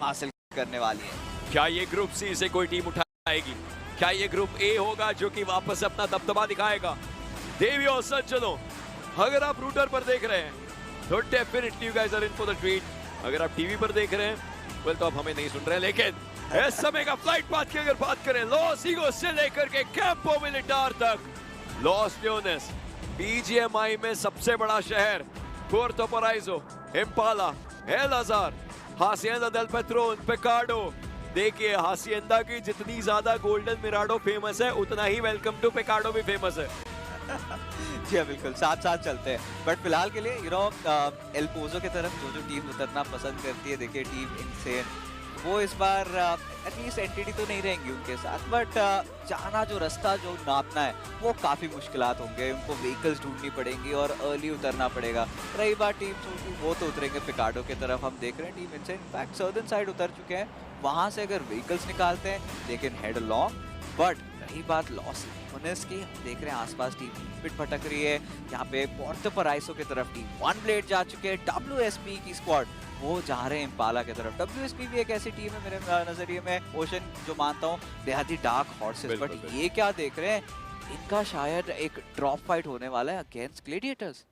हासिल करने वाली है। क्या ये ग्रुप सी से कोई टीम उठाएगी? क्या ये ग्रुप ए होगा जो कि वापस अपना दबदबा दिखाएगा? देवी और सज्जनों, अगर आप रूटर पर देख रहे हैं तो definitely you guys are in for the treat. अगर आप टीवी पर देख रहे हैं वेल तो आप हमें नहीं सुन रहे हैं, लेकिन इस समय का फ्लाइट पाथ की अगर बात करें लॉस ईगोस से लेकर के कैंपो मिलिटार तक, लॉस लियोनेस बीजीएमआई में सबसे बड़ा शहर, Puerto Paraiso, Impala, El Azar, Hacienda del Patron, Picado. देखिए हासिएंदा की जितनी ज्यादा गोल्डन मिराडो फेमस है उतना ही वेलकम टू पिकाडो भी फेमस है। जी हाँ, बिल्कुल साथ साथ चलते हैं। बट फिलहाल के लिए एल पोजो की तरफ जो टीम उतरना पसंद करती है, देखिए टीम इनसेन, वो इस बार एटलीस्ट एंटिटी तो नहीं रहेंगी उनके साथ, बट जाना जो रास्ता जो नापना है वो काफ़ी मुश्किलात होंगे। उनको व्हीकल्स ढूंढनी पड़ेंगी और अर्ली उतरना पड़ेगा। रही बात टीम छोटी, वो तो उतरेंगे पिकाडो की तरफ। हम देख रहे हैं team insane in fact southern side उतर चुके हैं, वहाँ से अगर व्हीकल्स निकालते हैं लेकिन हेड लॉन्ग। बट रही बात लॉस लियोनेस की, हम देख रहे हैं आसपास टीम पिट भटक रही है। यहाँ पे पुर्तो पराइजो की तरफ टीम वन ब्लेड जा चुके हैं, WSB की स्क्वाड वो जा रहे हैं इम्पाला की तरफ। WSB भी एक ऐसी टीम है मेरे नजरिए में, ओशन जो मानता हूँ बेहद ही डार्क हॉर्सेस, बट ये क्या देख रहे हैं, इनका शायद एक ड्रॉप फाइट होने वाला है अगेंस्ट ग्लेडिएटर्स।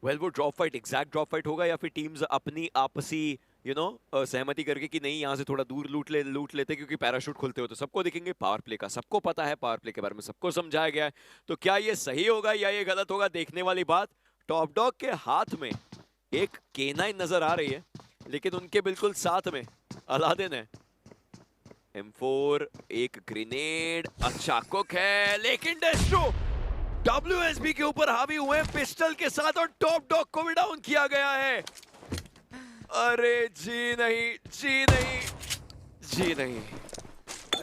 वेल वो drop fight exact drop fight होगा या फिर टीम्स अपनी आपसी सहमति करके कि नहीं यहाँ से थोड़ा दूर लूट लेते क्योंकि पैराशूट खुलते हो तो सबको दिखेंगे। पावर प्ले का सबको पता है, पावर प्ले के बारे में सबको समझाया गया है, तो क्या ये सही होगा या ये गलत होगा देखने वाली बात। टॉप डॉग के हाथ में एक K9 नजर आ रही है, लेकिन उनके बिल्कुल साथ में अलादीन है। M4 एक ग्रेनेड, अच्छा कुक है, लेकिन डेस्ट्रो WSB के ऊपर हावी हुए पिस्टल के साथ और टॉप डॉग को भी डाउन किया गया है। अरे जी नहीं, जी नहीं, जी नहीं।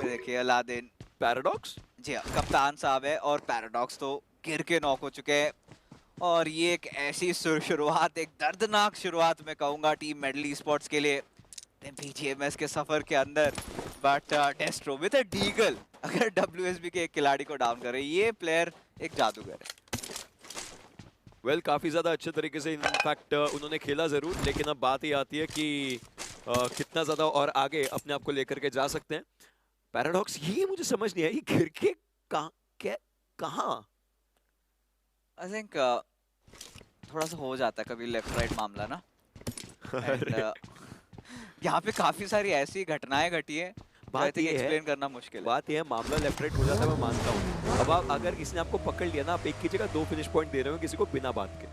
देखिए अलादीन, पैराडॉक्स, जी हाँ, कप्तान साहब है और पैराडॉक्स तो गिर के नॉक हो चुके हैं। और ये एक ऐसी शुरुआत, एक दर्दनाक शुरुआत मैं कहूँगा टीम मेडल स्पोर्ट्स के लिए BGMS के सफर के अंदर। बट डेस्ट्रो विद अ डीगल अगर WSB के एक खिलाड़ी को डाउन करे, ये प्लेयर एक जादूगर है। वेल काफी ज्यादा अच्छे तरीके से इनफैक्ट उन्होंने खेला जरूर, लेकिन अब बात ही आती है कि कितना ज्यादा और आगे अपने आप को लेकर के जा सकते हैं। पैराडॉक्स ये मुझे समझ नहीं आई, गिर के कहाँ? आई थिंक थोड़ा सा हो जाता है कभी लेफ्ट राइट मामला ना। यहाँ पे काफी सारी ऐसी घटनाएं घटी है, बात ये एक्सप्लेन करना मुश्किल है। बात ये है, मामला लेफ्ट राइट हो जाता है, मैं मानता हूँ। अब आप अगर किसी ने आपको पकड़ लिया ना, आप एक की जगह 2 फिनिश पॉइंट दे रहे हो किसी को बिना बात के,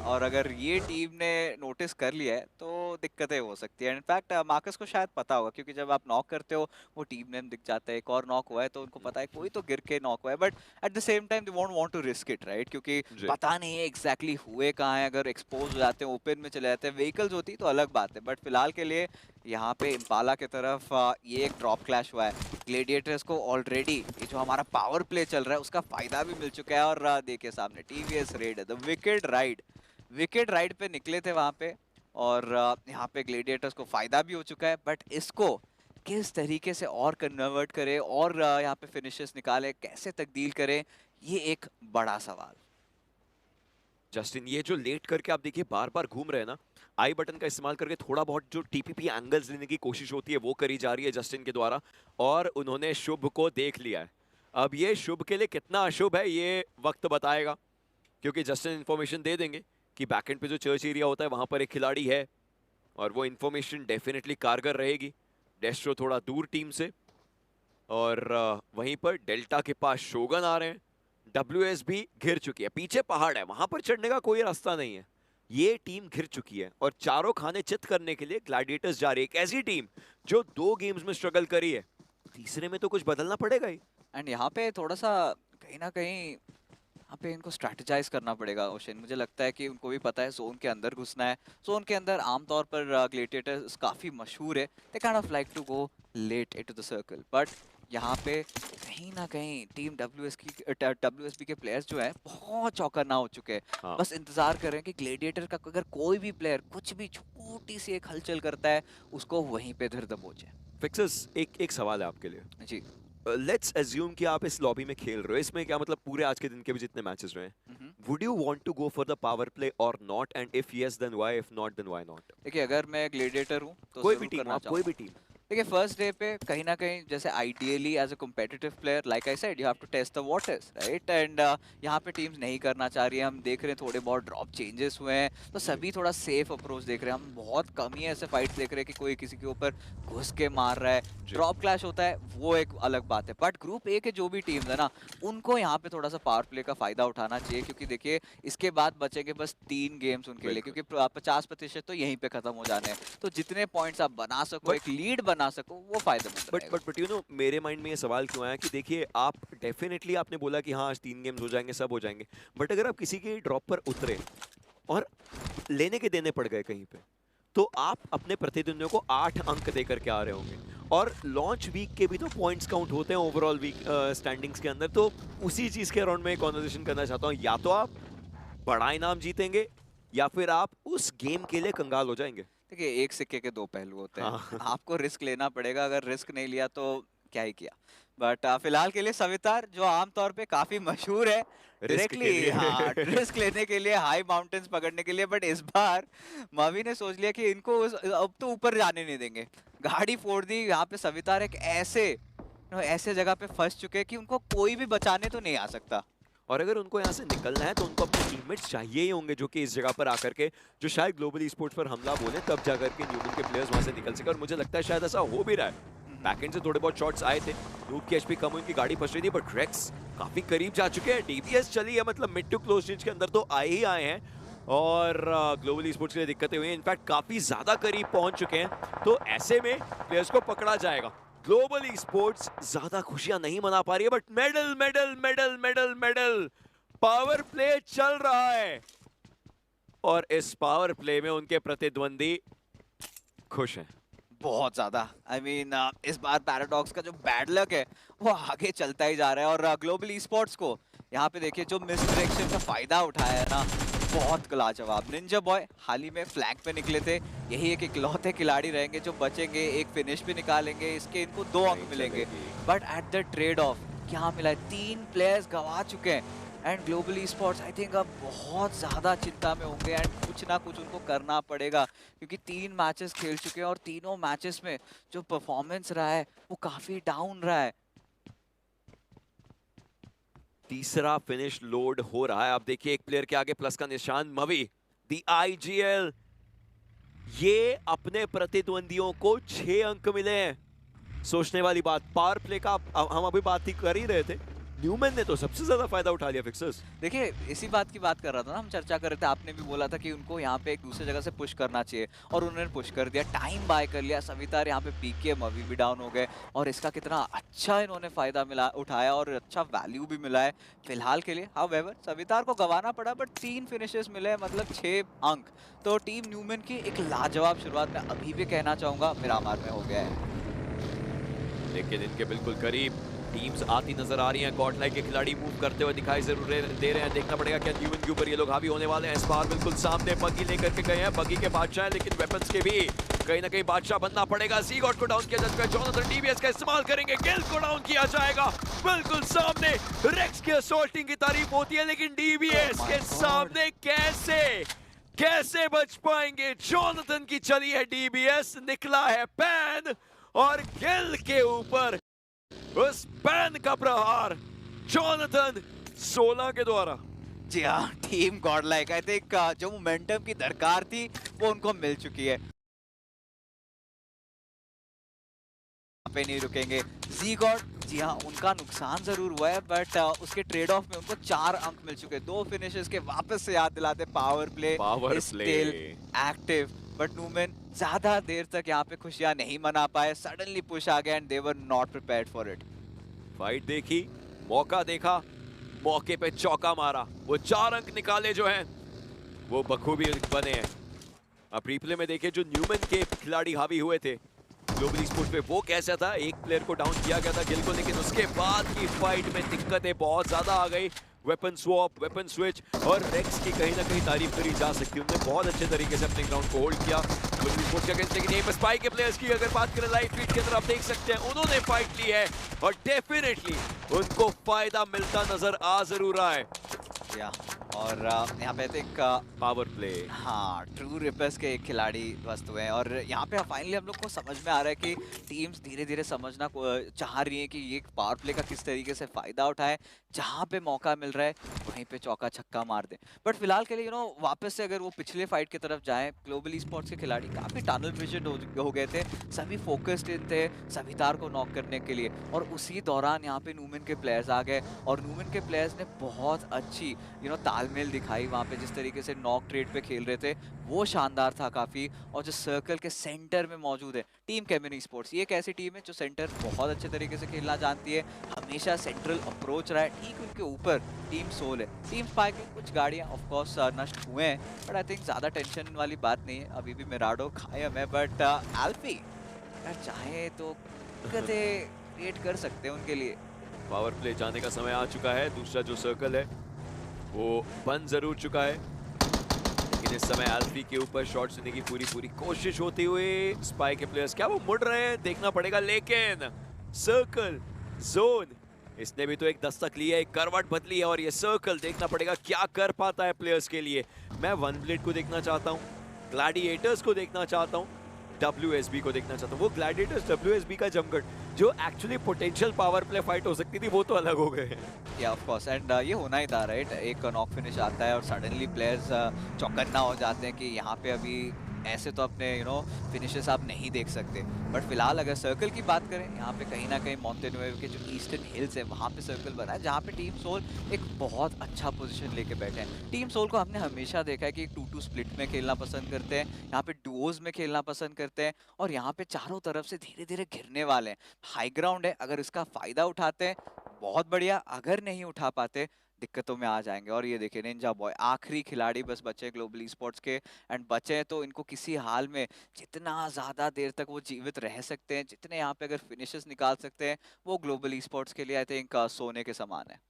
और अगर ये टीम ने नोटिस कर लिया है तो दिक्कतें हो सकती है। इनफैक्ट मार्कस को शायद पता होगा, क्योंकि जब आप नॉक करते हो वो टीम नेम दिख जाता है, एक और नॉक हुआ है तो उनको पता है कोई तो गिर के नॉक हुआ है। But at the same time they won't want to risk it, right, क्योंकि पता नहीं है एग्जैक्टली हुए कहाँ है। अगर एक्सपोज हो जाते हैं, ओपन में चले जाते हैं, व्हीकल्स होती तो अलग बात है। बट फिलहाल के लिए यहाँ पे इम्पाला की तरफ ये एक ड्रॉप क्लैश हुआ है। ग्लेडिएटर्स को ऑलरेडी ये जो हमारा पावर प्ले चल रहा है उसका फायदा भी मिल चुका है। और देखिए सामने TVS रेड है, द विकेट राइड पे निकले थे वहां पे, और यहाँ पे ग्लेडिएटर्स को फायदा भी हो चुका है। बट इसको किस तरीके से और कन्वर्ट करे और यहाँ पे फिनिशेस निकाले, कैसे तब्दील करे, ये एक बड़ा सवाल। जस्टिन ये जो लेट करके आप देखिए बार बार घूम रहे हैं ना, आई बटन का इस्तेमाल करके थोड़ा बहुत जो TPP एंगल्स लेने की कोशिश होती है वो करी जा रही है जस्टिन के द्वारा, और उन्होंने शुभ को देख लिया है। अब ये शुभ के लिए कितना अशुभ है ये वक्त बताएगा, क्योंकि जस्टिन इन्फॉर्मेशन दे देंगे कि बैकएंड पे जो चर्च एरिया होता है वहां पर एक खिलाड़ी है, और वो इन्फॉर्मेशन डेफिनेटली कारगर रहेगी। डेस्ट्रो थोड़ा दूर टीम से, और वहीं पर डेल्टा के पास शोगन आ रहे हैं। WSB घिर चुकी है, पीछे पहाड़ है, वहां पर चढ़ने का कोई रास्ता नहीं है। ये टीम घिर चुकी है और चारों खाने चित करने के लिए ग्लैडिएटर्स जा रही है, एक ऐसी टीम जो 2 गेम्स में स्ट्रगल करी है, तीसरे में तो कुछ बदलना पड़ेगा ही। एंड यहाँ पे थोड़ा सा कहीं ना कहीं यहाँ पे इनको स्ट्रैटेजाइज करना पड़ेगा ओशन। मुझे लगता है कि उनको भी पता है जोन के अंदर घुसना है। जोन के अंदर आमतौर पर ग्लेडिएटर्स काफ़ी मशहूर है, they kind of like to go late into the circle. But यहाँ पे कहीं ना कहीं टीम WSB के प्लेयर्स जो हैं बहुत चौकन्ना हो चुके हैं। हाँ। बस इंतजार कर रहे हैं कि ग्लेडिएटर का अगर कोई भी प्लेयर कुछ भी छोटी सी एक हलचल करता है उसको वहीं पे धर दबोचे। फिक्सर्स एक सवाल है आपके लिए जी, लेट्स अज्यूम कि आप इस लॉबी में खेल रहे हो, इसमें क्या मतलब पूरे आज के दिन के भी जितने मैचेस रहे हैं, would you want to go for the power play और not, and if yes then why, if not then why not? देखिए अगर मैं ग्लेडिएटर हूँ तो कोई भी जरूर टीम, करना आप कोई भी चाहूंगा। टीम। देखिए फर्स्ट डे पे कहीं ना कहीं जैसे ideally as a competitive player like I said you have to test the waters right, and यहाँ पे टीम्स नहीं करना चाह रही है। हम देख रहे हैं थोड़े बहुत ड्रॉप चेंजेस हुए हैं, तो सभी थोड़ा सेफ अप्रोच देख रहे हैं। हम बहुत कम ही ऐसे फाइट्स देख रहे हैं कि कोई किसी के ऊपर घुस के मार रहा है। ड्रॉप क्लैश होता है वो एक अलग बात है, बट ग्रुप ए के जो भी टीम्स है ना, उनको यहाँ पे थोड़ा सा पावर प्ले का फायदा उठाना चाहिए, क्योंकि देखिए इसके बाद बचेंगे बस 3 गेम्स उनके लिए, क्योंकि 50% तो यहीं पे खत्म हो जाने हैं। तो जितने पॉइंट्स आप बना सको, एक लीड बना सको, वो फायदेमंद रहेगा। बट यू नो, मेरे माइंड में ये सवाल क्यों आया कि देखिए आप डेफिनेटली आपने बोला कि हाँ आज 3 गेम्स हो जाएंगे, सब हो जाएंगे, बट अगर आप किसी के ड्रॉप पर उतरे और लेने के देने पड़ गए कहीं पे, तो आप अपने प्रतिद्वंदियों को 8 अंक देकर के आ रहे होंगे, और लॉन्च वीक के भी तो पॉइंट्स काउंट होते हैं ओवरऑल वीक स्टैंडिंग्स के अंदर। तो उसी चीज के अराउंड में कॉन्वर्सेशन करना चाहता हूँ, या तो आप बड़ा इनाम जीतेंगे या फिर आप उस गेम के लिए कंगाल हो जाएंगे। देखिए एक सिक्के के दो पहलू होते हैं। हाँ। आपको रिस्क लेना पड़ेगा, अगर रिस्क नहीं लिया तो क्या ही किया। बट फिलहाल के लिए सवितार जो आमतौर पे काफी मशहूर है रिस्क के डायरेक्टली लिए। हाँ रिस्क लेने के लिए, हाई माउंटेन्स पकड़ने के लिए, बट इस बार मवी ने सोच लिया कि इनको अब तो ऊपर जाने नहीं देंगे। गाड़ी फोड़ दी। यहाँ पे सवितार एक ऐसे जगह पे फंस चुके हैं कि उनको कोई भी बचाने तो नहीं आ सकता। और अगर उनको यहाँ से निकलना है तो उनको अपने टीममेट्स चाहिए ही होंगे, जो कि इस जगह पर आकर के जो शायद ग्लोबल स्पोर्ट्स पर हमला बोले, तब जाकर के न्यूमन के प्लेयर्स वहां से निकल सके। और मुझे लगता है शायद ऐसा हो भी रहा है। बैकएंड से थोड़े बहुत शॉट्स आए थे, रूप की एचपी कम हुई, उनकी गाड़ी फंस रही थी, बट रेक्स काफी करीब जा चुके हैं। डीबीएस चली है, मतलब मिड टू क्लोज रेंज के अंदर तो आए ही आए हैं, और ग्लोबल स्पोर्ट्स के लिए दिक्कतें हुई हैं, इनफैक्ट काफी ज्यादा करीब पहुंच चुके हैं। तो ऐसे में प्लेयर्स को पकड़ा जाएगा। ग्लोबल स्पोर्ट्स ज्यादा खुशियां नहीं मना पा रही है, but medal medal medal medal medal, power play चल रहा है, और इस पावर प्ले में उनके प्रतिद्वंदी खुश हैं बहुत ज्यादा। आई मीन इस बार पैराडॉक्स का जो बैड लक है वो आगे चलता ही जा रहा है, और ग्लोबल स्पोर्ट्स को यहाँ पे देखिए जो मिस डायरेक्शन का फायदा उठाया है ना, बहुत लाजवाब। निंजा बॉय हाल ही में फ्लैंक पे निकले थे, यही एक इकलौते खिलाड़ी रहेंगे जो बचेंगे, एक फिनिश भी निकालेंगे, इसके इनको 2 अंक मिलेंगे। But at the trade off क्या मिला है, 3 प्लेयर्स गवा चुके हैं, and global sports I think अब बहुत ज़्यादा चिंता में होंगे, एंड कुछ ना कुछ उनको करना पड़ेगा, क्योंकि 3 मैचेस खेल चुके हैं और तीनों मैचेस में जो परफॉर्मेंस रहा है वो काफ़ी डाउन रहा है। तीसरा फिनिश लोड हो रहा है। आप देखिए एक प्लेयर के आगे प्लस का निशान, मवी दी आईजीएल, ये अपने प्रतिद्वंदियों को 6 अंक मिले हैं। सोचने वाली बात, पावर प्ले का हम अभी बात ही कर ही रहे थे, न्यूमैन ने तो सबसे ज्यादा फायदा उठा लिया फिक्सर्स। देखिए इसी बात की बात कर रहा था ना, हम चर्चा कर रहे थे, आपने भी बोला था कि उनको यहाँ पे एक दूसरे जगह से पुश करना चाहिए, और उन्होंने पुश कर दिया, टाइम बाय कर लिया। सवितार यहाँ पे पीके, मवी भी डाउन हो गए, और इसका कितना अच्छा इन्होंने फायदा उठाया और अच्छा वैल्यू भी मिला है फिलहाल के लिए। हाउएवर सवितार को गंवाना पड़ा, बट 3 फिनिशेस मिले, मतलब 6 अंक। तो टीम न्यूमैन की एक लाजवाब शुरुआत में अभी भी कहना चाहूंगा मिरामार में हो गया है, लेकिन इनके बिल्कुल करीब टीम्स आती नजर आ रही हैं। गॉडलाइक के खिलाड़ी मूव करते हुए दिखाई जरूर दे रहे हैं, देखना पड़ेगा क्या न्यूमैन के ऊपर ये लोग हावी होने वाले हैं। इस बार बिल्कुल सामने बगी लेकर के गए हैं, बगी के बादशाह हैं, लेकिन वेपन्स के भी कहीं ना कहीं बादशाह बनना पड़ेगा। सी गॉड को डाउन किया जा चुका है, जोनाथन डीबीएस का इस्तेमाल करेंगे, गिल को डाउन किया जाएगा बिल्कुल सामने। रेक्स के असॉल्टिंग की तारीफ होती है, लेकिन डीबीएस के सामने कैसे बच पाएंगे। जोनाथन की चली है डीबीएस, निकला है पैन, और गिल के ऊपर उस पैन का प्रहार जोनाथन 16 के द्वारा। जी हाँ, टीम गॉडलाइक आई थिंक जो मोमेंटम की दरकार थी वो उनको मिल चुकी है, पे नहीं रुकेंगे। जी गॉड, जी हाँ, उनका नुकसान जरूर हुआ है, बट उसके ट्रेड ऑफ में उनको 4 अंक मिल चुके हैं। 2 फिनिशेस के वापस से याद दिलाते, power play still active, but Newman ज्यादा देर तक यहाँ पे खुशियां नहीं मना पाए। सडनली पुश आ गया, and they were not prepared for it. Fight देखी, मौका देखा, मौके पे चौका मारा, वो 4 अंक निकाले जो हैं वो बखूबी बने हैं। अब रिप्ले में देखिए जो न्यूमैन के खिलाड़ी हावी हुए थे ग्लोबल स्पोर्ट्स पे, वो कैसा था। एक प्लेयर को डाउन किया गया था गिल को, लेकिन उसके बाद की फाइट में दिक्कतें बहुत ज्यादा आ गई। वेपन स्वॉप, वेपन स्विच, और रेक्स की कहीं ना कहीं तारीफ करी जा सकती है। उन्होंने बहुत अच्छे तरीके से अपने ग्राउंड को होल्ड किया। स्पोर्ट्स के अगेंस्ट, लेकिन यहीं स्पाई के प्लेयर्स की अगर बात करें लाइव फीड के अंदर, आप देख सकते हैं उन्होंने फाइट ली है और डेफिनेटली उनको फायदा मिलता नजर आ जरूर रहा है। या और यहाँ पे एक पावर प्ले, हाँ, ट्रू रिपर्स के एक खिलाड़ी ध्वस्त हुए हैं और यहाँ पे फाइनली हम लोग को समझ में आ रहा है कि टीम्स धीरे धीरे समझना चाह रही है कि ये पावर प्ले का किस तरीके से फायदा उठाए, जहाँ पे मौका मिल रहा है वहीं पे चौका छक्का मार दे। बट फिलहाल के लिए वापस से अगर वो पिछले फाइट की तरफ जाएं, ग्लोबल स्पोर्ट्स के खिलाड़ी काफी टनल विजन हो गए थे, सभी फोकस्ड इन थे सवितार को नॉक करने के लिए, और उसी दौरान यहाँ पे न्यूमन के प्लेयर्स आ गए और न्यूमन के प्लेयर्स ने बहुत अच्छी तालमेल दिखाई। वहाँ पे जिस तरीके से नॉक ट्रेड पे खेल रहे थे वो शानदार था काफी। और जो सर्कल के सेंटर में मौजूद है टीम केमिनी स्पोर्ट्स, ये एक ऐसी टीम है जो सेंटर बहुत अच्छे तरीके से खेलना जानती है, हमेशा सेंट्रल अप्रोच रहा है। ठीक उनके ऊपर टीम सोल है, टीम स्पाई की कुछ गाड़ियां ऑफ कोर्स नष्ट हुए हैं, बट आई थिंक ज्यादा टेंशन वाली बात नहीं है। अभी भी मिराडो कायम है, बट एल्फी अगर चाहे तो कदे क्रिएट कर सकते हैं उनके लिए। पावर प्ले जाने का समय आ चुका है। दूसरा जो सर्कल है वो बन जरूर चुका है, लेकिन इस समय एल्फी के ऊपर शॉट लेने की पूरी कोशिश होती हुई स्पाई के प्लेयर्स, क्या वो मुड़ रहे हैं देखना पड़ेगा। लेकिन सर्कल जोन, इसने भी तो एक दस्तक ली है, एक करवट बदली है, और ये सर्कल देखना पड़ेगा क्या कर पाता है प्लेयर्स के लिए। मैं वन ब्लेड को देखना चाहता हूँ, ग्लैडिएटर्स को देखना चाहता हूँ, WSB को देखना चाहता हूँ। वो ग्लैडिएटर्स WSB का जमघट जो actually potential power play fight हो सकती थी, वो तो अलग हो गए हैं। या ऑफ कोर्स, एंड ये होना ही था राइट। एक नॉक फिनिश आता है और सडनली प्लेयर्स चौकन्ना हो जाते हैं कि यहाँ पे अभी ऐसे तो अपने फिनिशेस आप नहीं देख सकते। बट फिलहाल अगर सर्कल की बात करें, यहाँ पे कहीं ना कहीं माउंटेन वेव के जो ईस्टर्न हिल्स है वहाँ पे सर्कल बना है, जहाँ पे टीम सोल एक बहुत अच्छा पोजीशन लेके बैठे हैं। टीम सोल को हमने हमेशा देखा है कि 2-2 स्प्लिट में खेलना पसंद करते हैं, यहाँ पे डुओज में खेलना पसंद करते हैं, और यहाँ पे चारों तरफ से धीरे धीरे घिरने वाले हैं। हाई ग्राउंड है, अगर इसका फायदा उठाते हैं बहुत बढ़िया, अगर नहीं उठा पाते दिक्कतों में आ जाएंगे। और ये देखिए निंजा बॉय आखिरी खिलाड़ी बस बचे ग्लोबल स्पोर्ट्स के, एंड बचे तो इनको किसी हाल में जितना ज्यादा देर तक वो जीवित रह सकते हैं, जितने यहाँ पे अगर फिनिशेस निकाल सकते हैं, वो ग्लोबल स्पोर्ट्स के लिए आई थिंक सोने के समान है।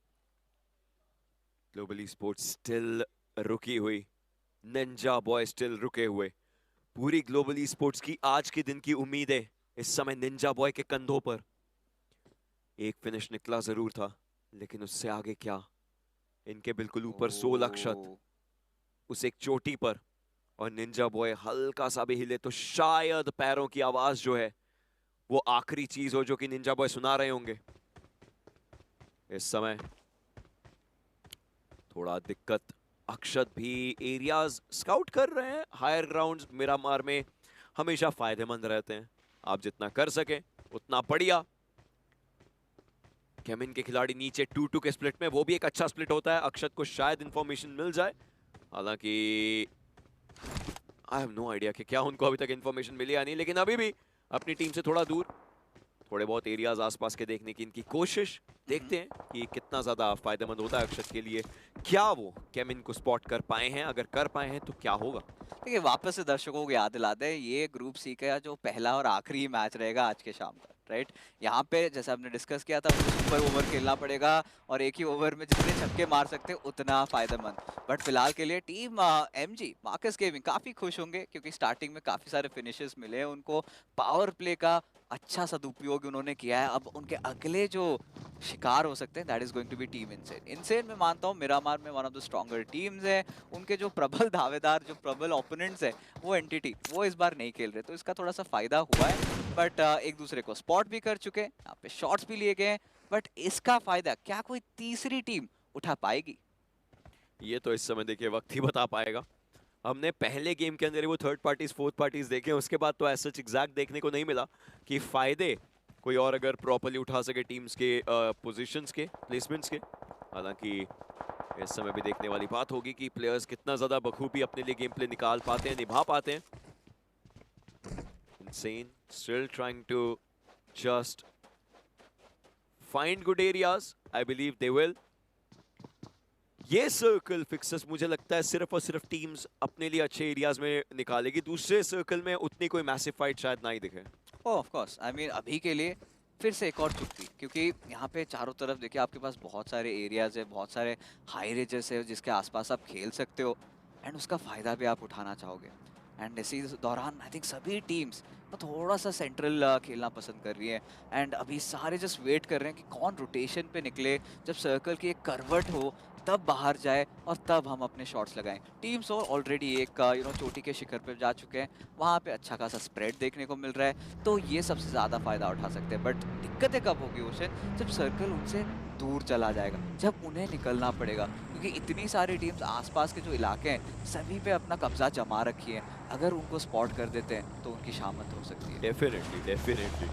ग्लोबल स्पोर्ट्स स्टिल रुकी हुई, निंजा बॉय स्टिल रुके हुए। पूरी ग्लोबल स्पोर्ट्स की आज के दिन की उम्मीदें इस समय निंजा बॉय के कंधों पर। एक फिनिश निकला जरूर था, लेकिन उससे आगे क्या। इनके बिल्कुल ऊपर 16 अक्षत, उस एक चोटी पर, और निंजा बॉय हल्का सा भी हिले तो शायद पैरों की आवाज जो है वो आखिरी चीज हो जो कि निंजा बॉय सुना रहे होंगे। इस समय थोड़ा दिक्कत, अक्षत भी एरियाज स्काउट कर रहे हैं। हायर ग्राउंड्स मिरामार में हमेशा फायदेमंद रहते हैं, आप जितना कर सके उतना बढ़िया। केमिन के खिलाड़ी नीचे 2-2 के स्प्लिट में, वो भी एक अच्छा स्प्लिट होता है। अक्षत को शायद इंफॉर्मेशन मिल जाए, हालांकि आई हैव नो आइडिया कि क्या उनको अभी तक इंफॉर्मेशन मिली या नहीं, लेकिन अभी भी अपनी टीम से थोड़ा दूर, थोड़े बहुत एरियाज आसपास के देखने की इनकी कोशिश। देखते हैं कि कितना ज्यादा फायदेमंद होता है अक्षत के लिए। क्या वो केमिन को स्पॉट कर पाए हैं? अगर कर पाए हैं तो क्या होगा। देखिए वापस से दर्शकों को याद दिला दे, ये ग्रुप सी का जो पहला और आखिरी मैच रहेगा आज के शाम का, राइट। यहाँ पे जैसे हमने डिस्कस किया था, सुपर ओवर खेलना पड़ेगा और एक ही ओवर में जितने छक्के मार सकते उतना फायदेमंद। बट फिलहाल के लिए टीम एमजी मार्कस गेमिंग काफी खुश होंगे, क्योंकि स्टार्टिंग में काफी सारे फिनिशेस मिले हैं उनको, पावर प्ले का अच्छा सदुपयोग उन्होंने किया है। अब उनके अगले जो शिकार हो सकते हैं that is going to be team Insane. Insane मैं मानता हूँ मिरामार में one of the stronger teams है, उनके जो प्रबल दावेदार, जो प्रबल ओपोनेंट्स है, वो एंटिटी वो इस बार नहीं खेल रहे, तो इसका थोड़ा सा फायदा हुआ है। बट एक दूसरे को स्पॉट भी कर चुके हैं, यहाँ पे शॉट्स भी लिए गए हैं, बट इसका फायदा क्या कोई तीसरी टीम उठा पाएगी? ये तो इस समय देखिए वक्त ही बता पाएगा। हमने पहले गेम के अंदर वो थर्ड पार्टीज फोर्थ पार्टीज देखे, उसके बाद तो ऐसा एग्जैक्ट देखने को नहीं मिला कि फायदे कोई और अगर प्रॉपर्ली उठा सके टीम्स के पोजीशंस के, प्लेसमेंट्स के। हालांकि इस समय भी देखने वाली बात होगी कि प्लेयर्स कितना ज्यादा बखूबी अपने लिए गेम प्ले निकाल पाते हैं, निभा पाते हैं। Insane still trying to just find good areas. I believe they will. ये सर्कल फिक्सेस मुझे लगता है सिर्फ और सिर्फ टीम्स अपने लिए अच्छे एरियाज में निकालेगी, दूसरे सर्कल में उतनी कोई मैसिव फाइट शायद ना ही दिखे। ऑफ कोर्स, आई मीन अभी के लिए फिर से एक और चुटकी, क्योंकि यहाँ पे चारों तरफ देखिए आपके पास बहुत सारे एरियाज है, बहुत सारे हाई रेजेस है जिसके आसपास आप खेल सकते हो एंड उसका फ़ायदा भी आप उठाना चाहोगे। एंड इसी दौरान आई थिंक सभी टीम्स तो थोड़ा सा सेंट्रल खेलना पसंद कर रही है एंड अभी सारे जस्ट वेट कर रहे हैं कि कौन रोटेशन पे निकले, जब सर्कल की एक करवट हो तब बाहर जाए और तब हम अपने शॉट्स लगाएं। टीम्स ऑलरेडी एक चोटी के शिखर पे जा चुके हैं, वहाँ पे अच्छा खासा स्प्रेड देखने को मिल रहा है, तो ये सबसे ज़्यादा फ़ायदा उठा सकते हैं। बट दिक्कतें कब होगी ओशन, जब सर्कल उनसे दूर चला जाएगा, जब उन्हें निकलना पड़ेगा, क्योंकि इतनी सारी टीम्स आसपास के जो इलाके हैं सभी पे अपना कब्जा जमा रखी है। अगर उनको स्पॉट कर देते हैं तो उनकी शामत हो सकती है। Definitely definitely.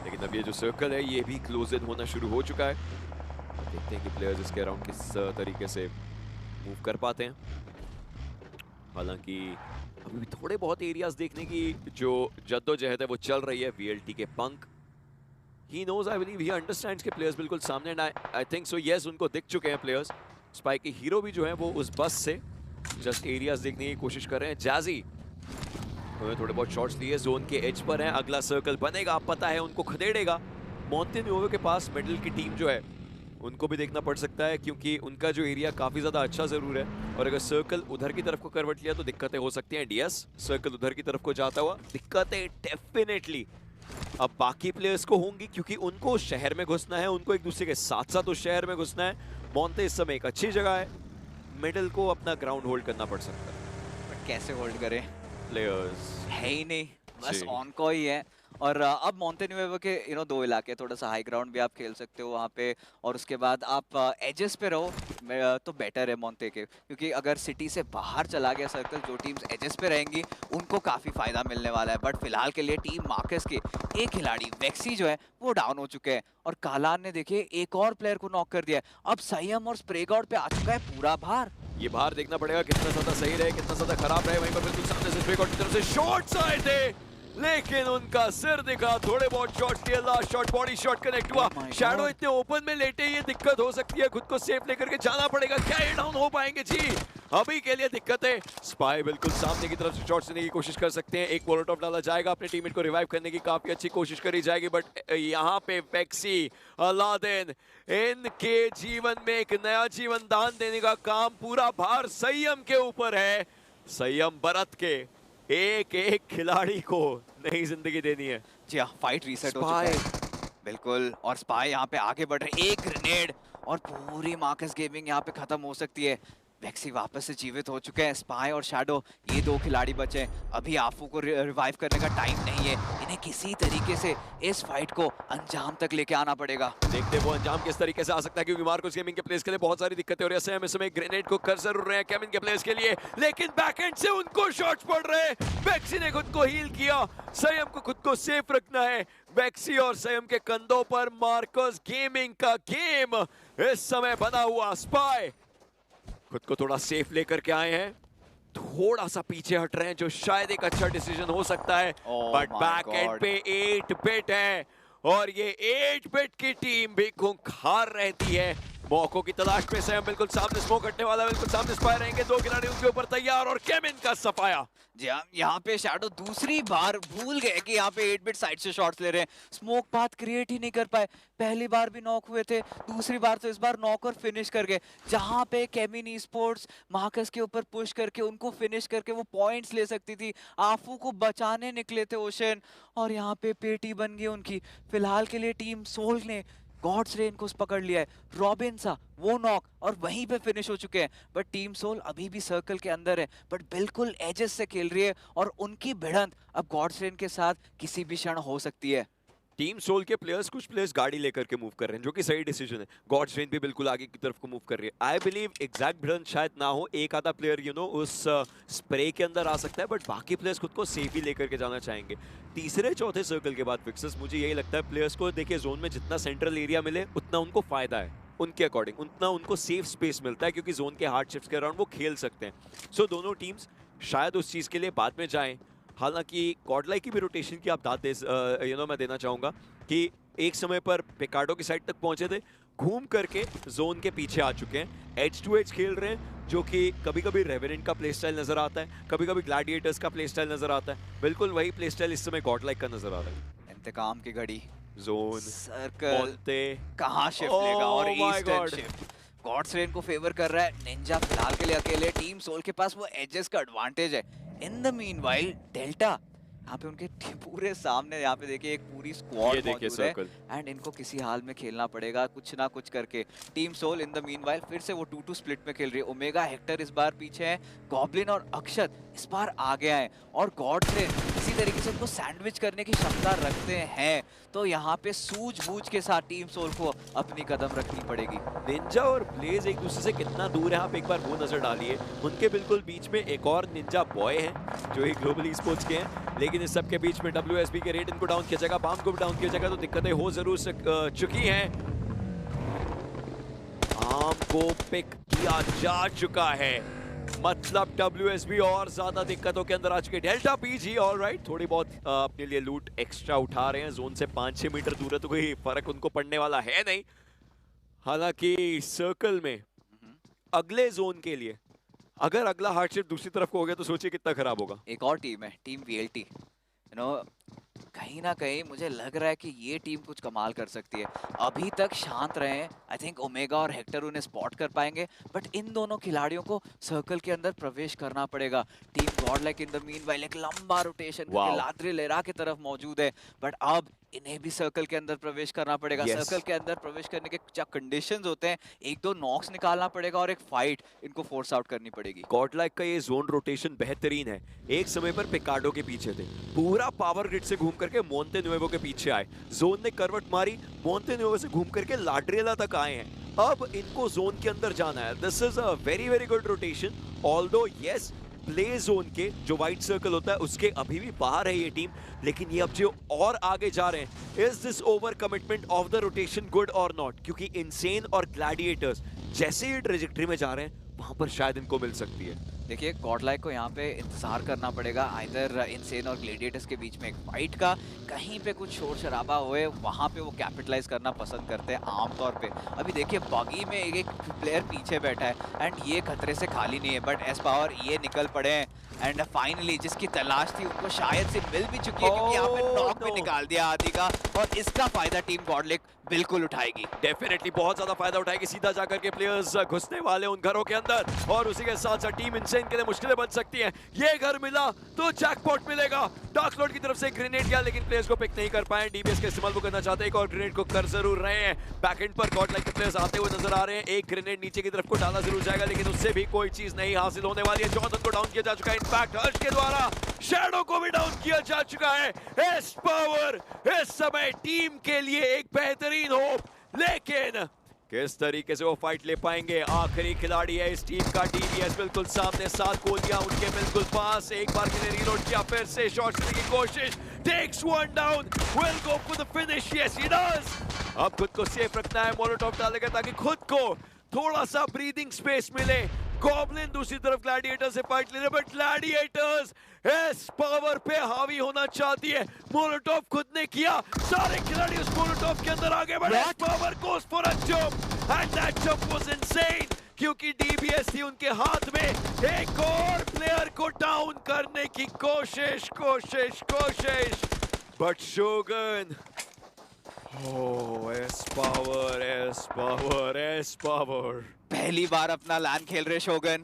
लेकिन अब ये जो सर्कल है ये भी क्लोज इन होना शुरू हो चुका है। देखते हैं कि प्लेयर्स इसके अराउंड किस तरीके से मूव कर पाते हैं। हालांकि अभी भी थोड़े बहुत एरियाज देखने की जो जद्दोजहद है वो चल रही है। वीएलटी के पंक, he knows, I believe, he understands के प्लेयर्स बिल्कुल सामने ना, आई थिंक सो, यस, उनको दिख चुके हैं प्लेयर्स। स्पाइक के हीरो भी जो है वो उस बस से जस्ट एरियाज देखने की कोशिश कर रहे हैं। जैजी उन्होंने थोड़े बहुत शॉट्स लिए, जोन के एज पर हैं, अगला सर्कल बनेगा, पता है उनको खदेड़ेगा। मॉन्टेन्यूरो के पास मिडिल की टीम जो है उनको भी देखना पड़ सकता है, क्योंकि उनका जो एरिया काफ़ी ज़्यादा अच्छा ज़रूर है, और अगर सर्कल उधर की तरफ को करवट लिया तो दिक्कतें हो सकती हैं। डीएस सर्कल उधर की तरफ को जाता हुआ, दिक्कतें डेफिनेटली अब बाकी प्लेयर्स को होंगी, क्योंकि उनको शहर में घुसना है, उनको एक दूसरे के साथ साथ उस शहर में घुसना है। मॉन्टे इस समय एक अच्छी जगह है, मिडिल को अपना ग्राउंड होल्ड करना पड़ सकता है। बट कैसे होल्ड करें, प्लेयर्स है ही नहीं, बस जी। ऑन को ही है। और अब मॉन्टेन्यूएवो के दो इलाके, थोड़ा सा हाई ग्राउंड भी आप खेल सकते हो वहाँ पे, और उसके बाद आप एजेस पे रहो तो बेटर है मॉन्टे के, क्योंकि अगर सिटी से बाहर चला गया सर्कल, जो टीम्स एजेस पे रहेंगी उनको काफ़ी फायदा मिलने वाला है। बट फिलहाल के लिए टीम मार्कस के एक खिलाड़ी वेक्सी जो है वो डाउन हो चुके हैं, और कालान ने देखिए एक और प्लेयर को नॉक कर दिया है। अब संयम और स्प्रेगॉड पे आ चुका है पूरा भार। ये बाहर देखना पड़ेगा कितना ज्यादा सही रहे, कितना ज्यादा खराब रहे। वहीं पर बिल्कुल सामने से स्ट्रेक की तरफ से शॉट्स आए थे, लेकिन उनका सिर दिखा। थोड़े बहुत शॉट लिए, last shot body shot connect हुआ। शैडो इतने ओपन में लेटे, ये दिक्कत हो सकती है, खुद को सेफ लेकर के जाना पड़ेगा। क्या ये डाउन हो पाएंगे? जी अभी के लिए दिक्कत है। स्पाई बिल्कुल सामने की तरफ से शॉट लेने की कोशिश कर सकते हैं, एक मोलोटॉव डाला जाएगा, अपने टीममेट को रिवाइव करने की काफी अच्छी कोशिश करी जाएगी। बट यहाँ पे वेक्सी, अलादीन, इनके जीवन में एक नया जीवन दान देने का काम पूरा भार संयम के ऊपर है। संयम बरत के एक एक खिलाड़ी को नई जिंदगी देनी है। जी हाँ, फाइट रीसेट हो चुका है बिल्कुल, और स्पाई यहाँ पे आगे बढ़ रहे, एक ग्रेनेड और पूरी मार्कस गेमिंग यहाँ पे खत्म हो सकती है। वेक्सी वापस से जीवित हो चुके हैं, स्पाई और शैडो ये दो खिलाड़ी बचे हैं। अभी आफू को रिवाइव करने का टाइम नहीं है, इन्हें किसी तरीके से इस फाइट को अंजाम तक लेके आना पड़ेगा। देखते हैं वो अंजाम किस तरीके से आ सकता है, क्योंकि मार्कस गेमिंग के प्लेयर्स के लिए बहुत सारी दिक्कतें हो रही है। इस समय ग्रेनेड को कर जरूर रहे हैं केविन के प्लेयर्स के लिए, लेकिन बैकएंड से उनको शॉट्स पड़ रहे हैं। वेक्सी ने खुद को हील किया, संयम को खुद को सेफ रखना है। वेक्सी और संयम के कंधों पर मार्कस गेमिंग का गेम इस समय बना हुआ। स्पाई खुद को थोड़ा सेफ लेकर के आए हैं, थोड़ा सा पीछे हट रहे हैं, जो शायद एक अच्छा डिसीजन हो सकता है। बट बैक एंड पे 8 बिट है, और ये 8 बिट की टीम भी खूंखार रहती है। मौकों की तलाश में सैम बिल्कुल सामने स्मोक हटने वाला, बिल्कुल सामने स्पाई रहेंगे, दो खिलाड़ी उनके ऊपर तैयार, और केविन का सफाया। जी हाँ, यहाँ पे शैडो दूसरी बार भूल गए कि यहाँ पे 8 बिट साइड से शॉट्स ले रहे हैं, स्मोक पाथ क्रिएट ही नहीं कर पाए। पहली बार भी नॉक हुए थे, दूसरी बार तो इस बार नॉक और फिनिश कर गए। जहाँ पे केविन ई स्पोर्ट्स मार्कस के ऊपर पुश करके उनको फिनिश करके वो पॉइंट्स ले सकती थी, आफू को बचाने निकले थे ओशन, और यहाँ पे पेटी बन गई उनकी। फिलहाल के लिए टीम सोल ने गॉड्स रेन को पकड़ लिया है, रॉबिन सा वो नॉक और वहीं पे फिनिश हो चुके हैं। बट टीम सोल अभी भी सर्कल के अंदर है, बट बिल्कुल एजेस से खेल रही है, और उनकी भिड़ंत अब गॉड्स रेन के साथ किसी भी क्षण हो सकती है। टीम सोल के प्लेयर्स, कुछ प्लेयर्स गाड़ी लेकर के मूव कर रहे हैं, जो कि सही डिसीजन है। गॉड्स रेन भी बिल्कुल आगे की तरफ को मूव कर रही है। आई बिलीव एग्जैक्ट भिड़ंत शायद ना हो, एक आधा प्लेयर उस स्प्रे के अंदर आ सकता है, बट बाकी प्लेयर्स खुद को सेफ ही लेकर के जाना चाहेंगे। तीसरे चौथे सर्कल के बाद फिक्सेस, मुझे यही लगता है प्लेयर्स को देखिए, जोन में जितना सेंट्रल एरिया मिले उतना उनको फायदा है, उनके अकॉर्डिंग उतना उनको सेफ स्पेस मिलता है, क्योंकि जोन के हार्ड शिफ्ट्स के अराउंड वो खेल सकते हैं। सो दोनों टीम्स शायद उस चीज़ के लिए बाद में जाएं। हालांकि गॉडलाइक की भी रोटेशन की आप दाद मैं देना चाहूँगा कि एक समय पर पिकार्डो की साइड तक पहुंचे थे, घूम करके जोन के पीछे आ चुके हैं, एज टू एज खेल रहे हैं, जो कि कभी कभी रेवेनेंट का प्ले स्टाइल नजर आता है, कभी कभी ग्लैडिएटर्स का प्ले स्टाइल नजर आता है। बिल्कुल वही प्ले स्टाइल इस समय गॉडलाइक का नजर आ रहा है। इंतकाम की घड़ी जोन सर्कल मोंटे कहाँ शिफ्ट Oh लेगा और my eastern God. Shift god's rain को फेवर कर रहा है। निंजा फिलहाल के लिए अकेले, टीम सोल के पास वो एजेस का एडवांटेज है। इन द मीनवाइल डेल्टा यहाँ पे उनके पूरे सामने, यहाँ पे देखिए एक पूरी ये स्क्वाड देखिए मौजूद है सर्कल एंड इनको किसी हाल में खेलना पड़ेगा कुछ ना कुछ करके। Team Soul in the meanwhile फिर से वो 2-2 स्प्लिट में खेल रही है। ओमेगा हेक्टर इस बार पीछे है, गॉब्लिन और अक्षत इस बार आगे आए और गॉड्स रेन इसी तरीके से उनको सैंडविच करने की क्षमता रखते हैं। तो यहाँ पे सूझबूझ के साथ टीम सोल को अपनी कदम रखनी पड़ेगी। निंजा और ब्लेज एक दूसरे से कितना दूर है आप एक बार वो नजर डालिए। उनके बिल्कुल बीच में एक और निंजा बॉय है जो एक ग्लोबल स्पोर्ट्स के हैं, लेकिन इस सब के बीच में WSB के रेड इनको डाउन किया जाएगा, बाम को भी डाउन किया जाएगा, तो दिक्कतें हो जरूर चुकी हैं। बाम को पिक किया जा चुका है, मतलब WSB और ज्यादा दिक्कतों के अंदर आ चुके। डेल्टा PG ऑलराइट थोड़ी बहुत अपने लिए लूट एक्स्ट्रा उठा रहे हैं। जोन से 5-6 मीटर दूर है तो कोई फर्क उनको पड़ने वाला है नहीं। हालांकि सर्कल में अगले जोन के लिए अगर अगला हार्डशिप दूसरी तरफ को हो गया तो सोचिए कितना खराब होगा। एक और टीम है, टीम VLT। कहीं ना कहीं मुझे लग रहा है कि ये टीम कुछ कमाल कर सकती है। अभी तक शांत रहे हैं, आई थिंक ओमेगा और हेक्टर उन्हें स्पॉट कर पाएंगे, बट इन दोनों खिलाड़ियों को सर्कल के अंदर प्रवेश करना पड़ेगा। Team Godlike in the meanwhile एक लंबा रोटेशन लाद्रिलेरा की तरफ मौजूद है, बट अब इन्हें भी सर्कल के अंदर प्रवेश करना पड़ेगा। सर्कल के अंदर प्रवेश करने के क्या कंडीशंस होते हैं, 1-2 नॉक्स निकालना पड़ेगा और एक फाइट इनको फोर्स आउट करनी पड़ेगी। गॉडलाइक का ये जोन रोटेशन बेहतरीन है। एक समय पर पिकार्डो के पीछे थे, पूरा पावर ग्रिड से घूम करके मोंटे नुएवो के पीछे आए, जोन ने करवट मारी, मोंटे नुएवो से घूम करके लाड्रिएला तक आए हैं। अब इनको जोन के अंदर जाना है। This is a very very good rotation. Although yes play zone के जो वाइट सर्कल होता है उसके अभी भी बाहर है ये टीम, लेकिन ये अब जो और आगे जा रहे हैं, is this over commitment of the rotation good और नॉट? क्योंकि इनसेन और ग्लैडिएटर्स जैसे ही ट्रेजेक्टरी में जा रहे हैं वहां पर शायद इनको मिल सकती है। देखिए गॉडलाइक को यहाँ पे इंतजार करना पड़ेगा, आइदर इनसेन और ग्लेडिएटर्स के बीच में एक फाइट का, कहीं पे कुछ शोर शराबा होए वहाँ पे वो कैपिटलाइज करना पसंद करते हैं आमतौर पे। अभी देखिए बगी में एक प्लेयर पीछे बैठा है एंड ये खतरे से खाली नहीं है, बट एस पावर ये निकल पड़े हैं एंड फाइनली जिसकी तलाश थी उनको शायद से मिल भी चुकी है, क्योंकि यहाँ पे नॉक भी निकाल दिया आदि का, और इसका फायदा टीम गॉडलाइक बिल्कुल उठाएगी। डेफिनेटली बहुत ज्यादा फायदा उठाएगी। सीधा जाकर के प्लेयर्स घुसने वाले उन घरों के अंदर, और उसी के साथ साथ टीम इनसेन के लिए मुश्किलें बन सकती हैं। ये घर मिला तो जैकपॉट मिलेगा। डार्क लॉर्ड की तरफ से ग्रेनेड गया, लेकिन प्लेयर्स को पिक नहीं कर पाए। डीबीएस का इस्तेमाल वो करना चाहते हैं, एक और ग्रेनेड को कर जरूर रहे हैं। बैकएंड पर गॉडलाइक के प्लेयर्स आते हुए नजर आ रहे हैं। एक ग्रेनेड नीचे की तरफ को डाला जरूर जाएगा, लेकिन उससे भी कोई चीज नहीं हासिल होने वाली है। जॉनथन को डाउन किया जा चुका है, इनफैक्ट हर्ष के द्वारा शैडो को भी डाउन किया जा चुका है। एस पावर इस समय टीम के लिए एक बेहतरीन होप, लेकिन किस तरीके से वो फाइट ले पाएंगे? आखिरी खिलाड़ी है इस टीम का, डीबीएस बिल्कुल सामने, 7 गोलियां उनके बिल्कुल पास। एक बार के लिए रीलोड किया, फिर से शॉट करने की कोशिश, takes one down, will go for the finish, yes he does. अब खुद को सेफ रखना है, मोलोटॉव डालेगा ताकि खुद को थोड़ा सा ब्रीदिंग स्पेस मिले। गॉब्लिन दूसरी तरफ ग्लैडिएटर से फाइट ले रहे, बट ग्लैडिएटर्स एस पावर पे हावी होना चाहती है। मोलोटॉव खुद ने किया, सारे खिलाड़ी उस मोलोटॉव के अंदर आगे बढ़े। S power goes for a jump and that jump was insane, क्योंकि डीबीएस थी उनके हाथ में। एक और प्लेयर को डाउन करने की कोशिश, बट शोगन, एस पावर पहली बार अपना लैन खेल रहे शोगन,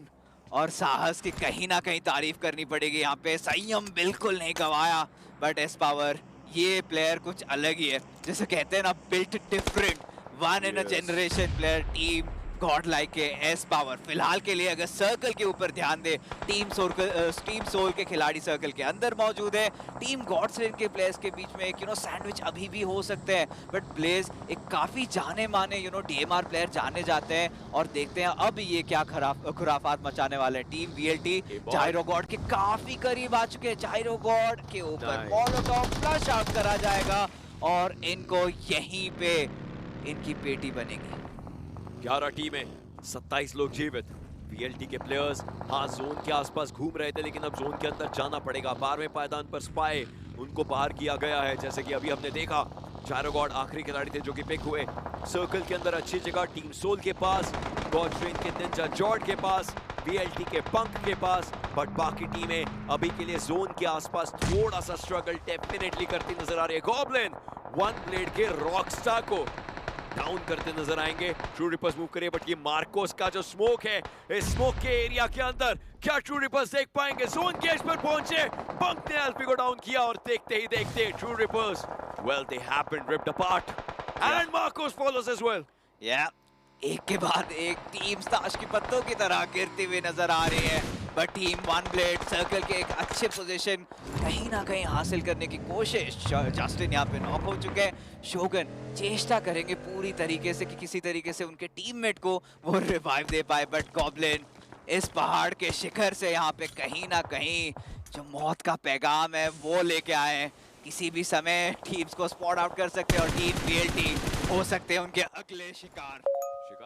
और साहस की कहीं ना कहीं तारीफ करनी पड़ेगी यहाँ पे। संयम बिल्कुल नहीं गवाया, बट एस पावर ये प्लेयर कुछ अलग ही है, जैसे कहते हैं ना built different, one in a generation player. Team Godlike के एस पावर फिलहाल के लिए अगर सर्कल के ऊपर ध्यान दे, टीम सोल के खिलाड़ी सर्कल के अंदर मौजूद है। टीम गॉडस्लेन के प्लेयर्स के बीच में एक सैंडविच अभी भी हो सकते हैं, बट ब्लेज एक काफी जाने माने डीएमआर प्लेयर जाने जाते हैं, और देखते हैं अब ये क्या खुराफात मचाने वाले हैं। टीम वीएलटी जायरो गॉड के काफी करीब आ चुके हैं। जायरो गॉड के ऊपर मोलोटॉव फ्लश आउट करा जाएगा और इनको यहीं पे इनकी पेटी बनेगी। 11 टीमें, 27 लोग जीवित। वीएलटी के प्लेयर्स जोन के आसपास घूम रहे थे, लेकिन अब जोन के अंदर जाना पड़ेगा। 12वें पायदान पर स्पाई उनको बाहर किया गया है, जैसे कि अभी हमने देखा। जायरो गॉड आखिरी खिलाड़ी थे जो कि पिक हुए। सर्कल के अंदर अच्छी जगह टीम सोल के पास, गॉड ट्रेन के निंजा जॉर्ड के पास, वीएलटी के पंक के पास, बट बाकी टीमें अभी के लिए जोन के आसपास थोड़ा सा स्ट्रगल डेफिनेटली करती नजर आ रही है। गॉब्लिन वन ब्लेड के रॉकस्टार को डाउन करते नजर आएंगे। ट्रू रिपर्स मूव करिए, बट ये मार्कोस का जो स्मोक है, इस स्मोक के एरिया के अंदर क्या ट्रू रिपर्स देख पाएंगे? जोन के एज पर पहुंचे, पंक ने एल्फी को डाउन किया और देखते ही देखते True Rippers, well they happened ripped apart and Marcos follows as well. या एक के बाद एक टीम ताश की पत्तों की तरह गिरती हुई नजर आ रही है, but team one blade circle के एक अच्छे पोजीशन कहीं ना कहीं हासिल करने की कोशिश। जस्टिन यहाँ पे नॉक हो चुके हैं। शोगन चेष्टा करेंगे पूरी तरीके से कि किसी तरीके से उनके टीममेट को वो रिवाइव दे पाए, बट गॉब्लिन इस पहाड़ के शिखर से यहाँ पे कहीं ना कहीं जो मौत का पैगाम है वो लेके आए हैं। किसी भी समय टीम्स को स्पॉट आउट कर सकते हैं और टीम बीएलटी हो सकते हैं उनके अगले शिकार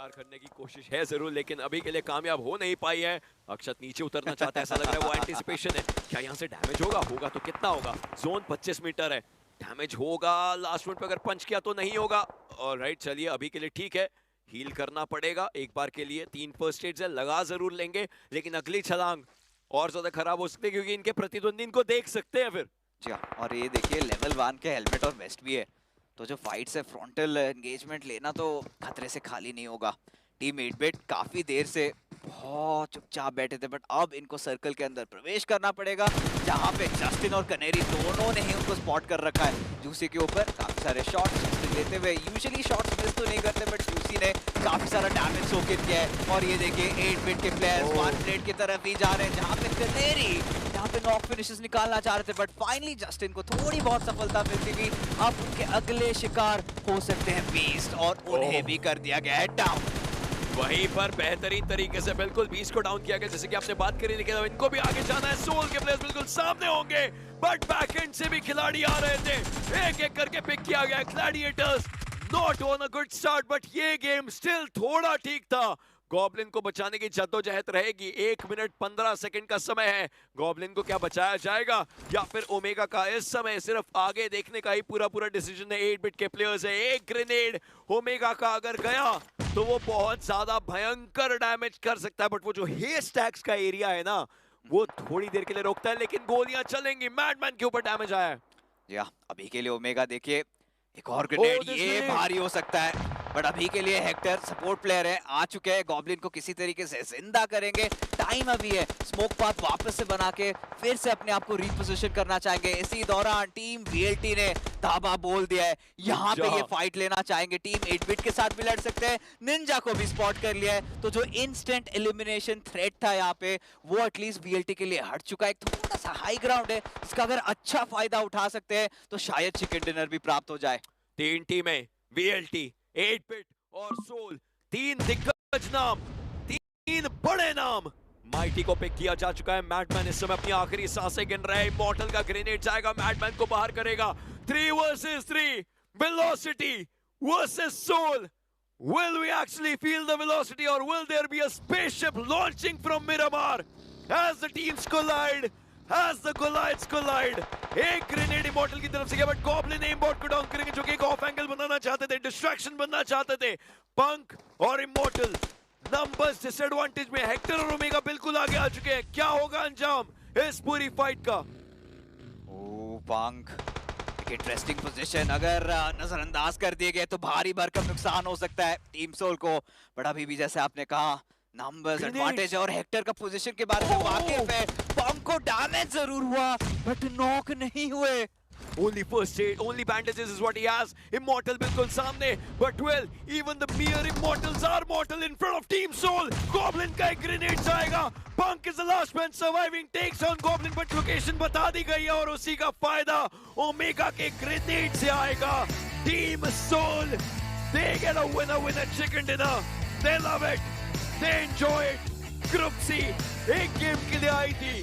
करने की कोशिश है जरूर, लेकिन अभी के लिए कामयाब हो नहीं पाई है। अक्षत नीचे उतरना चाहता है, ऐसा लग रहा है वो एंटिसिपेशन है। क्या यहाँ से डैमेज होगा तो कितना होगा? जोन 25 मीटर है, डैमेज होगा लास्ट मिनट पे अगर पंच किया तो नहीं होगा। ऑलराइट, चलिए अभी के लिए ठीक है, हील करना पड़ेगा एक बार के लिए। 3 फर्स्ट एड्स है, लगा जरूर लेंगे, लेकिन अगली छलांग और ज्यादा खराब हो सकती है क्योंकि इनके प्रतिद्वंदी इनको देख सकते हैं फिर। जी हाँ, और ये देखिए लेवल 1 के हेलमेट और वेस्ट भी है, तो जो फाइट से फ्रंटल एंगेजमेंट लेना तो खतरे से खाली नहीं होगा। टीम 8-बिट काफी देर से बहुत चुपचाप बैठे थे, बट अब इनको सर्कल के अंदर प्रवेश करना पड़ेगा, जहां पे जस्टिन और कनेरी दोनों ने ही उनको स्पॉट कर रखा है। जूसी के ऊपर काफी सारे शॉट्स लेते हुए, यूजुअली शॉट्स मिस तो नहीं करते, बट जूसी ने काफी सारा डैमेज सोकेट किया है। और ये देखिए 8-बिट के प्लेयर्स वन प्लेट की तरफ ही जा रहे हैं, जहां पे कनेरी यहाँ पे नॉक फिनिशेस निकालना चाह रहे थे, बट फाइनली जस्टिन को थोड़ी बहुत सफलता मिलती हुई अब उनके अगले शिकार हो सकते हैं बीस्ट, और उन्हें भी कर दिया गया है डाउन। वहीं पर बेहतरीन तरीके से बिल्कुल बीस को डाउन किया गया, जैसे कि आपने बात करी, लेकिन अब इनको भी आगे जाना है। सोल के प्लेयर्स बिल्कुल सामने होंगे, बट बैकएंड से भी खिलाड़ी आ रहे थे, एक एक करके पिक किया गया। Gladiators not on a good start, but ये गेम स्टिल थोड़ा ठीक था। गॉब्लिन को बचाने की जद्दोजहद रहेगी। 1 मिनट 15 सेकंड का समय है। गॉब्लिन को क्या बचाया जाएगा या फिर ओमेगा का इस समय सिर्फ आगे देखने का ही पूरा डिसीजन है। 8-बिट के प्लेयर्स है, एक ग्रेनेड ओमेगा का अगर गया तो वो बहुत ज्यादा भयंकर डैमेज कर सकता है, बट वो जो हेस्टैक्स का एरिया है ना, वो थोड़ी देर के लिए रोकता है, लेकिन गोलियां चलेंगी। मैडमैन के ऊपर डैमेज आया है। या अभी के लिए ओमेगा देखिए एक और ग्रेनेड, ये भारी हो सकता है, बट अभी के लिए हेक्टर सपोर्ट प्लेयर है, आ चुके हैं। गॉब्लिन को किसी तरीके से जिंदा करेंगे, टाइम अभी है। स्मोक पाथ वापस से बना के फिर से अपने आप को रीपोजिशन करना चाहेंगे। इसी दौरान टीम बीएलटी ने धाबा बोल दिया है, यहाँ पे ये फाइट लेना चाहेंगे। टीम 8-बिट के साथ भी लड़ सकते हैं, निंजा को भी स्पॉट कर लिया है, तो जो इंस्टेंट एलिमिनेशन थ्रेट था यहाँ पे वो एटलीस्ट बीएलटी के लिए हट चुका है। एक थोड़ा सा हाई ग्राउंड है, इसका अगर अच्छा फायदा उठा सकते हैं तो शायद चिकन डिनर भी प्राप्त हो जाए। 3 टीमें, बीएलटी, 8-बिट और सोल, 3 दिग्गज नाम, 3 बड़े नाम। माइटी को पिक किया जा चुका है। मैडमैन इस समय अपनी आखिरी सांसें गिन रहे हैं। इमॉर्टल का ग्रेनेड जाएगा, मैडमैन को बाहर करेगा। 3 versus 3, Velocity versus Soul. Will we actually feel the velocity, or will there be a spaceship launching from Miramar as the teams collide? As the Goliaths collide, एक ग्रेनेड इमॉर्टल की तरफ से गया, but goblin aimbot को down करेंगे, जो कि एक ऑफ एंगल बनाना चाहते थे, डिस्ट्रैक्शन बनना चाहते थे। पंक और इमॉर्टल नंबर्स डिसएडवांटेज में, हेक्टर और ओमेगा बिल्कुल आगे आ चुके हैं। क्या होगा अंजाम इस पूरी फाइट का? ओ पंक एक इंटरेस्टिंग पोजीशन, अगर नजरअंदाज कर दिए गए तो भारी भरकम नुकसान हो सकता है टीम सोल को, बट अभी भी जैसे आपने कहा नंबर्स एडवांटेज और हेक्टर का पोजीशन के बारे में वाकिफ है। पंक को डैमेज जरूर हुआ बट नॉक नहीं हुए। Only first aid, only bandages is what he has. Immortal बिल्कुल सामने, but well, even the mere immortals are mortal in front of Team Soul. Goblin का एक grenade जाएगा. Punk is the last man surviving, takes on Goblin, but location बता दी गई है और उसी का फायदा Omega के grenade से आएगा. Team Soul, they get a winner with a chicken dinner. They love it, they enjoy it. Group C एक गेम के लिए आई थी.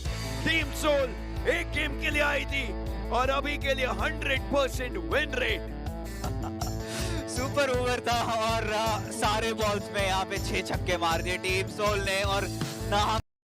Team Soul एक गेम के लिए आई थी और अभी के लिए 100% विन रेट। सुपर ओवर था और सारे बॉल्स में यहाँ पे 6 छक्के मार दिए टीम सोल ने, और ना